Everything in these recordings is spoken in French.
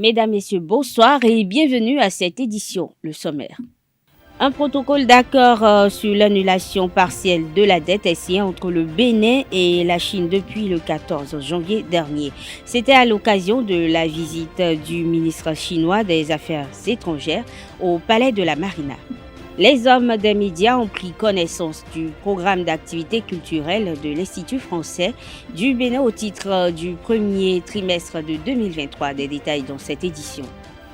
Mesdames, Messieurs, bonsoir et bienvenue à cette édition, le sommaire. Un protocole d'accord sur l'annulation partielle de la dette est signé entre le Bénin et la Chine depuis le 14 janvier dernier. C'était à l'occasion de la visite du ministre chinois des Affaires étrangères au Palais de la Marina. Les hommes des médias ont pris connaissance du programme d'activité culturelle de l'Institut français du Bénin au titre du premier trimestre de 2023. Des détails dans cette édition.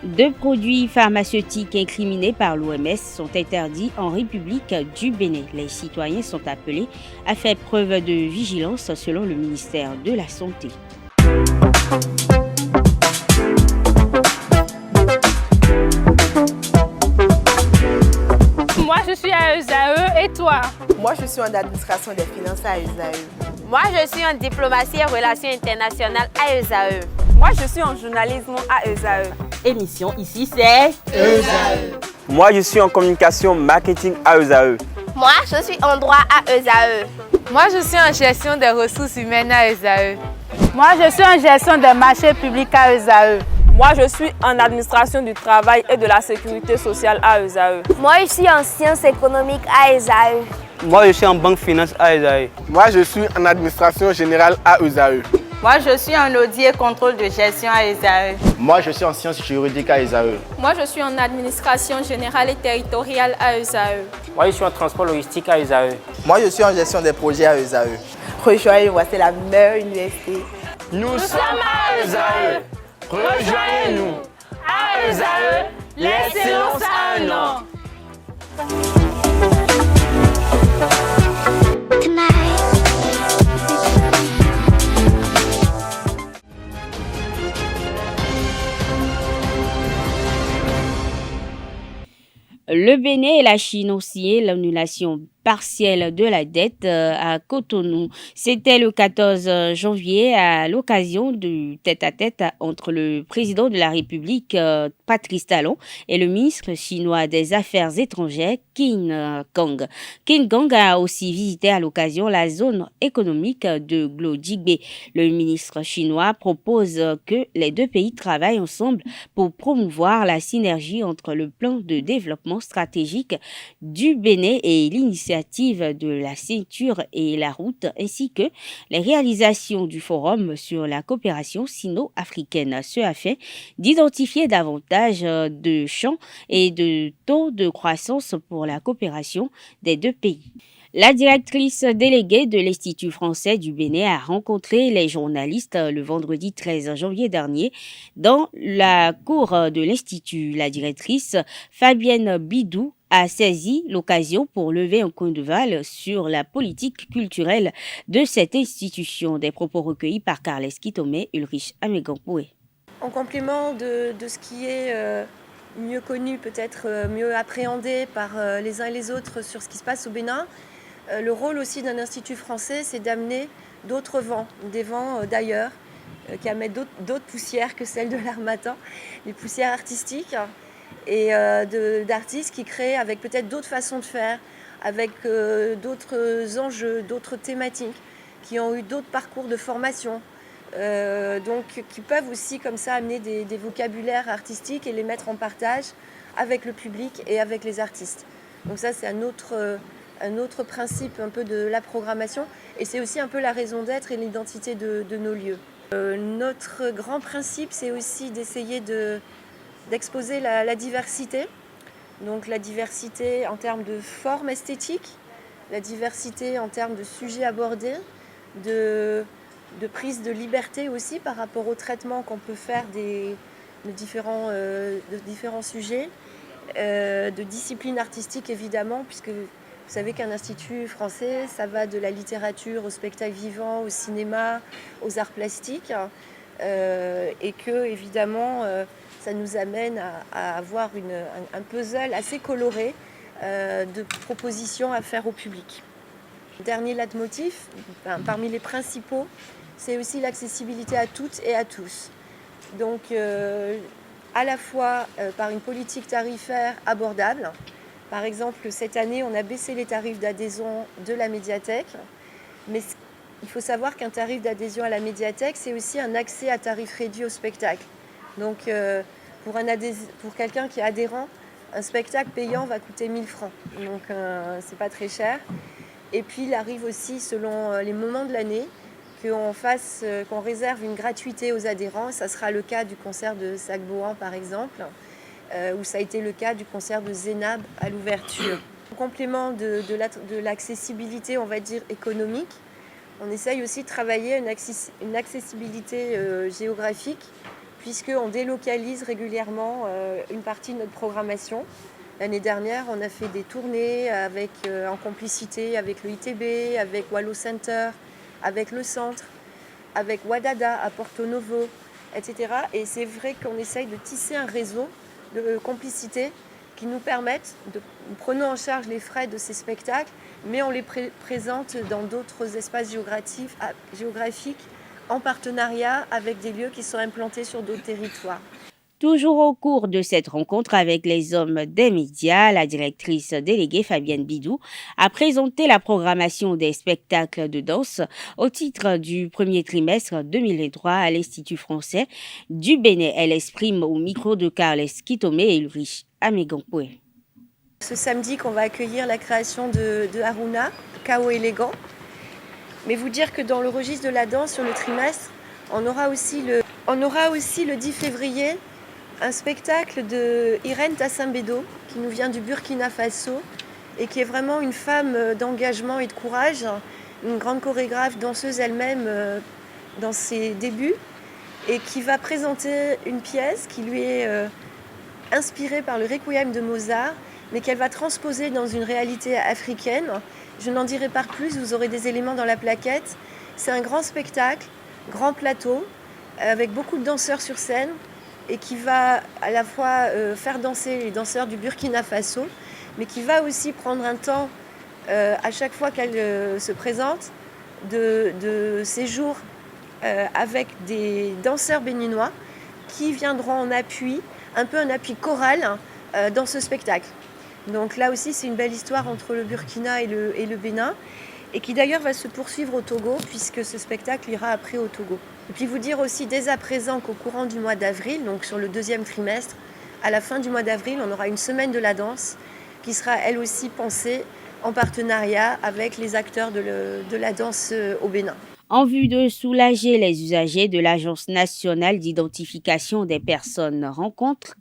2 produits pharmaceutiques incriminés par l'OMS sont interdits en République du Bénin. Les citoyens sont appelés à faire preuve de vigilance selon le ministère de la Santé. Moi, je suis à ESAE et toi? Moi, je suis en administration des finances à ESAE. Moi, je suis en diplomatie et relations internationales à ESAE. Moi, je suis en journalisme à ESAE. Émission ici, c'est ESAE. Moi, je suis en communication marketing à ESAE. Moi, je suis en droit à ESAE. Moi, je suis en gestion des ressources humaines à ESAE. Moi, je suis en gestion des marchés publics à ESAE. Moi, je suis en administration du travail et de la sécurité sociale à ESAE. Moi, je suis en sciences économiques à ESAE. Moi, je suis en banque finance à ESAE. Moi, je suis en administration générale à ESAE. Moi, je suis en audit et contrôle de gestion à ESAE. Moi, je suis en sciences juridiques à ESAE. Moi, je suis en administration générale et territoriale à ESAE. Moi, je suis en transport logistique à ESAE. Moi, je suis en gestion des projets à ESAE. Rejoignez-moi, c'est la meilleure université. Nous sommes à ESAE. Rejoignez-nous. À ESAE, l'excellence a un nom. Le Bénin et la Chine ont signé l'annulation partielle de la dette à Cotonou. C'était le 14 janvier à l'occasion du tête-à-tête entre le président de la République, Patrice Talon, et le ministre chinois des Affaires étrangères, Qin Gang. Qin Gang a aussi visité à l'occasion la zone économique de Glo-Jigbe. Le ministre chinois propose que les deux pays travaillent ensemble pour promouvoir la synergie entre le plan de développement stratégique du Bénin et l'initiative de la ceinture et la route, ainsi que les réalisations du forum sur la coopération sino-africaine. Ce afin d'identifier davantage de champs et de taux de croissance pour la coopération des deux pays. La directrice déléguée de l'Institut français du Bénin a rencontré les journalistes le vendredi 13 janvier dernier dans la cour de l'Institut. La directrice, Fabienne Bidou, a saisi l'occasion pour lever un coin de voile sur la politique culturelle de cette institution. Des propos recueillis par Carles Kitomé, Ulrich Amegampoué. En complément de ce qui est mieux connu, peut-être mieux appréhendé par les uns et les autres sur ce qui se passe au Bénin, le rôle aussi d'un institut français, c'est d'amener d'autres vents, des vents d'ailleurs, qui amènent d'autres poussières que celles de l'Harmattan, les poussières artistiques, et d'artistes qui créent avec peut-être d'autres façons de faire, avec d'autres enjeux, d'autres thématiques, qui ont eu d'autres parcours de formation, donc qui peuvent aussi comme ça amener des vocabulaires artistiques et les mettre en partage avec le public et avec les artistes. Donc ça, c'est un autre principe un peu de la programmation, et c'est aussi un peu la raison d'être et l'identité de nos lieux. Notre grand principe, c'est aussi d'essayer d'exposer la diversité, donc la diversité en termes de forme esthétique, la diversité en termes de sujets abordés, de prise de liberté aussi par rapport au traitement qu'on peut faire de différents sujets, de disciplines artistiques évidemment, puisque vous savez qu'un institut français, ça va de la littérature au spectacle vivant, au cinéma, aux arts plastiques, et que évidemment ça nous amène à avoir un puzzle assez coloré de propositions à faire au public. Dernier leitmotiv, parmi les principaux, c'est aussi l'accessibilité à toutes et à tous. Donc à la fois par une politique tarifaire abordable. Par exemple, cette année, on a baissé les tarifs d'adhésion de la médiathèque, mais il faut savoir qu'un tarif d'adhésion à la médiathèque, c'est aussi un accès à tarif réduit au spectacle. Donc pour quelqu'un qui est adhérent, un spectacle payant va coûter 1000 francs. Donc c'est pas très cher. Et puis il arrive aussi, selon les moments de l'année, qu'on réserve une gratuité aux adhérents. Ça sera le cas du concert de Sacboan par exemple, ou ça a été le cas du concert de Zénab à l'ouverture. En complément de l'accessibilité, on va dire, économique, on essaye aussi de travailler une accessibilité géographique, puisqu'on délocalise régulièrement une partie de notre programmation. L'année dernière, on a fait des tournées en complicité avec le ITB, avec Wallo Center, avec le Centre, avec Wadada à Porto Novo, etc. Et c'est vrai qu'on essaye de tisser un réseau de complicité qui nous permettent nous prenons en charge les frais de ces spectacles, mais on les présente dans d'autres espaces géographiques en partenariat avec des lieux qui sont implantés sur d'autres territoires. Toujours au cours de cette rencontre avec les hommes des médias, la directrice déléguée Fabienne Bidou a présenté la programmation des spectacles de danse au titre du premier trimestre 2023 à l'Institut français du Bénin. Elle exprime au micro de Carles Kitome et Ulrich Amégampoué. Ce samedi qu'on va accueillir la création de Haruna, Chaos élégant. Mais vous dire que dans le registre de la danse sur le trimestre, on aura aussi le 10 février un spectacle de Irène Tassimbedo qui nous vient du Burkina Faso et qui est vraiment une femme d'engagement et de courage, une grande chorégraphe, danseuse elle-même dans ses débuts et qui va présenter une pièce qui lui est inspirée par le Requiem de Mozart mais qu'elle va transposer dans une réalité africaine. Je n'en dirai pas plus, vous aurez des éléments dans la plaquette. C'est un grand spectacle, grand plateau, avec beaucoup de danseurs sur scène et qui va à la fois faire danser les danseurs du Burkina Faso, mais qui va aussi prendre un temps, à chaque fois qu'elle se présente, de séjour avec des danseurs béninois qui viendront en appui, un peu un appui choral dans ce spectacle. Donc là aussi, c'est une belle histoire entre le Burkina et le Bénin, et qui d'ailleurs va se poursuivre au Togo, puisque ce spectacle ira après au Togo. Et puis vous dire aussi dès à présent qu'au courant du mois d'avril, donc sur le deuxième trimestre, à la fin du mois d'avril, on aura une semaine de la danse qui sera elle aussi pensée en partenariat avec les acteurs de la danse au Bénin. En vue de soulager les usagers de l'Agence nationale d'identification des personnes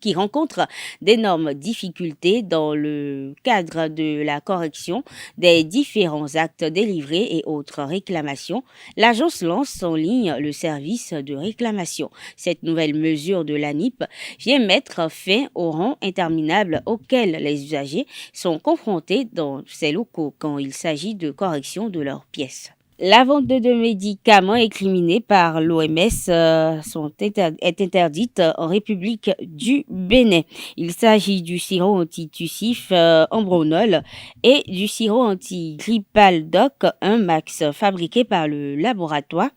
qui rencontrent d'énormes difficultés dans le cadre de la correction des différents actes délivrés et autres réclamations, l'agence lance en ligne le service de réclamation. Cette nouvelle mesure de l'ANIP vient mettre fin au rang interminable auquel les usagers sont confrontés dans ces locaux quand il s'agit de correction de leurs pièces. La vente de médicaments incriminés par l'OMS est interdite en République du Bénin. Il s'agit du sirop antitussif Ambronol et du sirop antigrippal Doc 1 Max fabriqué par le laboratoire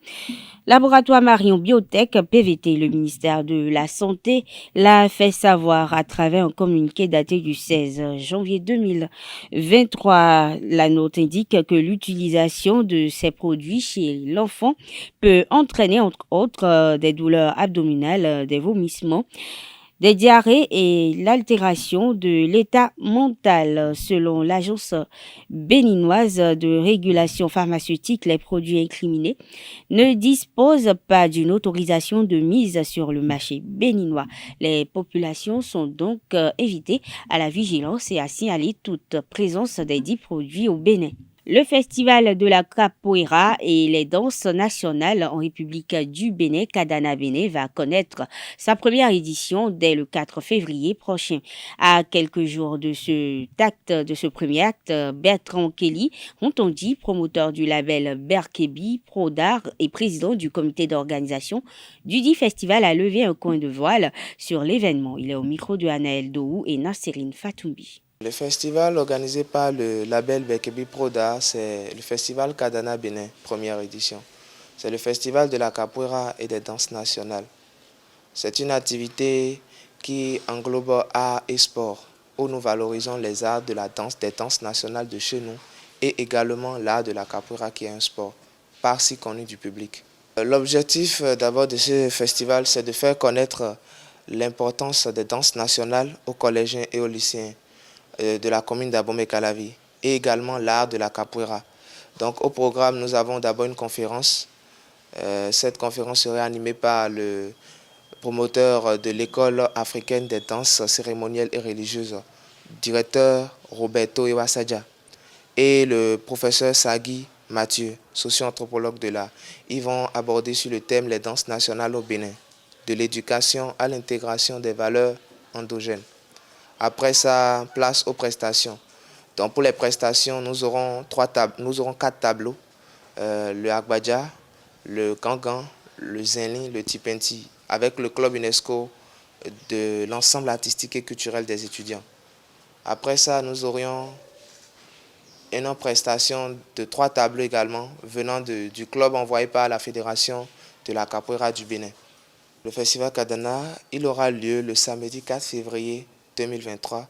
Marion Biotech PVT. Le ministère de la Santé l'a fait savoir à travers un communiqué daté du 16 janvier 2023. La note indique que l'utilisation de ces produits chez l'enfant peut entraîner entre autres des douleurs abdominales, des vomissements, des diarrhées et l'altération de l'état mental. Selon l'agence béninoise de régulation pharmaceutique, les produits incriminés ne disposent pas d'une autorisation de mise sur le marché béninois. Les populations sont donc invitées à la vigilance et à signaler toute présence des dits produits au Bénin. Le festival de la capoeira et les danses nationales en République du Bénin, Kadana Bénin, va connaître sa première édition dès le 4 février prochain. À quelques jours de ce premier acte, Bertrand Kelly, Rontondi, promoteur du label Berkebi Pro d'Art et président du comité d'organisation du dit festival, a levé un coin de voile sur l'événement. Il est au micro de Anaël Dohou et Nasserine Fatoumbi. Le festival organisé par le label Berkebi Pro d'Art, c'est le festival Kadana Bénin, première édition. C'est le festival de la capoeira et des danses nationales. C'est une activité qui englobe art et sport, où nous valorisons les arts de la danse, des danses nationales de chez nous, et également l'art de la capoeira qui est un sport, pas si connu du public. L'objectif d'abord de ce festival, c'est de faire connaître l'importance des danses nationales aux collégiens et aux lycéens de la commune d'Abomey-Calavi et également l'art de la capoeira. Donc au programme, nous avons d'abord une conférence. Cette conférence serait animée par le promoteur de l'école africaine des danses cérémonielles et religieuses, directeur Roberto Iwasadja, et le professeur Sagui Mathieu, socio-anthropologue de l'art. Ils vont aborder sur le thème les danses nationales au Bénin, de l'éducation à l'intégration des valeurs endogènes. Après ça, place aux prestations. Donc pour les prestations, nous aurons 4 tableaux, le Agbadja, le Gangan, le Zenli, le Tipenti, avec le club UNESCO de l'ensemble artistique et culturel des étudiants. Après ça, nous aurions une prestation de 3 tableaux également, venant du club envoyé par la Fédération de la Capoeira du Bénin. Le festival Kadana, il aura lieu le samedi 4 février 2023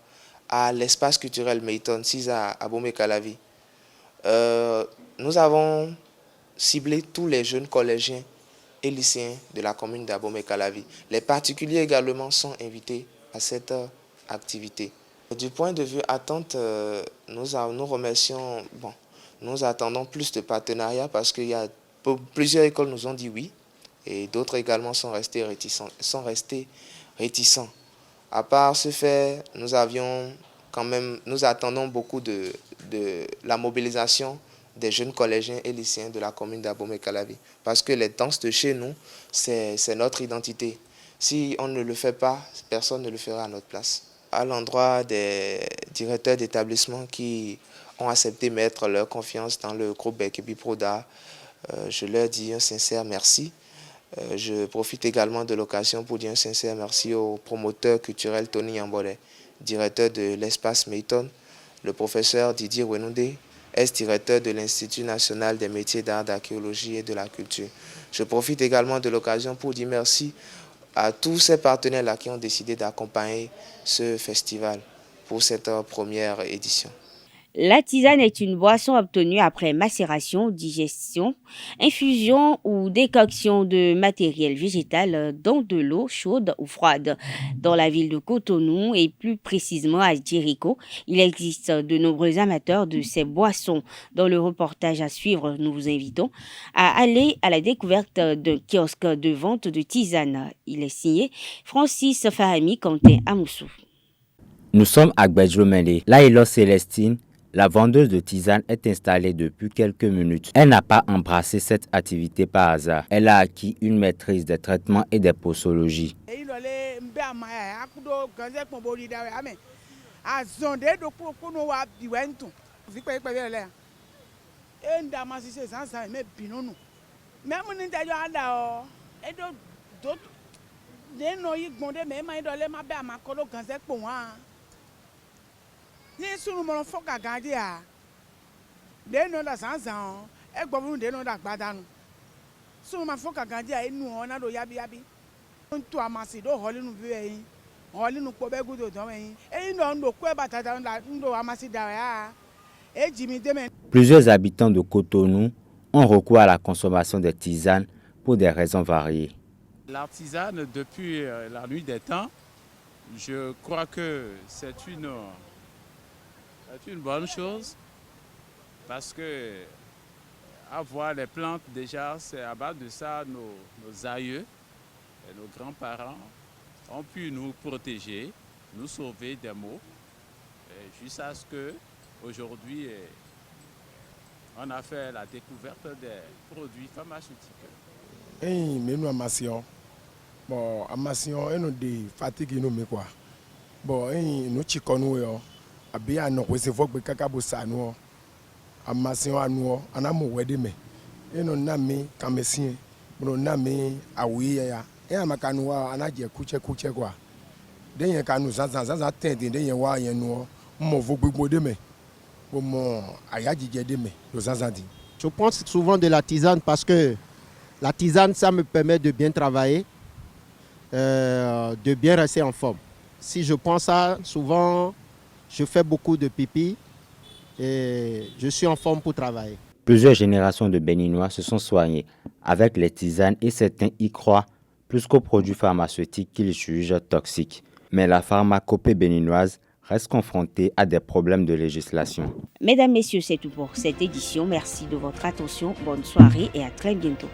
à l'espace culturel Meiton 6 à Abomey-Calavi. Nous avons ciblé tous les jeunes collégiens et lycéens de la commune d'Abomey-Calavi. Les particuliers également sont invités à cette activité. Du point de vue attente, nous remercions, nous attendons plus de partenariats parce qu'il y a plusieurs écoles nous ont dit oui et d'autres également sont restés réticents. À part ce fait, nous attendons beaucoup de la mobilisation des jeunes collégiens et lycéens de la commune d'Abomey-Calavi. Parce que les danses de chez nous, c'est notre identité. Si on ne le fait pas, personne ne le fera à notre place. À l'endroit des directeurs d'établissement qui ont accepté de mettre leur confiance dans le groupe Bekebi Proda, je leur dis un sincère merci. Je profite également de l'occasion pour dire un sincère merci au promoteur culturel Tony Yambole, directeur de l'espace Meiton, le professeur Didier Wenoude, ex-directeur de l'Institut national des métiers d'art, d'archéologie et de la culture. Je profite également de l'occasion pour dire merci à tous ces partenaires-là qui ont décidé d'accompagner ce festival pour cette première édition. La tisane est une boisson obtenue après macération, digestion, infusion ou décoction de matériel végétal dans de l'eau chaude ou froide. Dans la ville de Cotonou et plus précisément à Djerico, il existe de nombreux amateurs de ces boissons. Dans le reportage à suivre, nous vous invitons à aller à la découverte d'un kiosque de vente de tisane. Il est signé Francis Fahami Quentin Amoussou. Nous sommes à Gbedjomele. Là est Célestine. La vendeuse de tisane est installée depuis quelques minutes. Elle n'a pas embrassé cette activité par hasard. Elle a acquis une maîtrise des traitements et des posologies. Plusieurs habitants de Cotonou ont recours à la consommation des tisanes pour des raisons variées. La tisane, depuis la nuit des temps, je crois que c'est une bonne chose parce que avoir les plantes déjà, c'est à base de ça nos aïeux et nos grands-parents ont pu nous protéger, nous sauver des maux, jusqu'à ce qu'aujourd'hui on a fait la découverte des produits pharmaceutiques. Mais nous amassions, bon amassions et nous des fatigues nous mais quoi, bon nous chiconnou yo. Abia no kwese fo gbe kaka bo sanu amasion anu anamo wede me eno na me kamesien no na me awi ya amakanu wa anaje kuche kwa den kanu zanzan ten den wa yen no mo vo gbogbo de me bo mo ayajije de me lo zanzan di. Je pense souvent de la tisane parce que la tisane ça me permet de bien travailler, de bien rester en forme. Si je prends ça souvent, je fais beaucoup de pipi et je suis en forme pour travailler. Plusieurs générations de Béninois se sont soignés avec les tisanes et certains y croient plus qu'aux produits pharmaceutiques qu'ils jugent toxiques. Mais la pharmacopée béninoise reste confrontée à des problèmes de législation. Mesdames, Messieurs, c'est tout pour cette édition. Merci de votre attention. Bonne soirée et à très bientôt.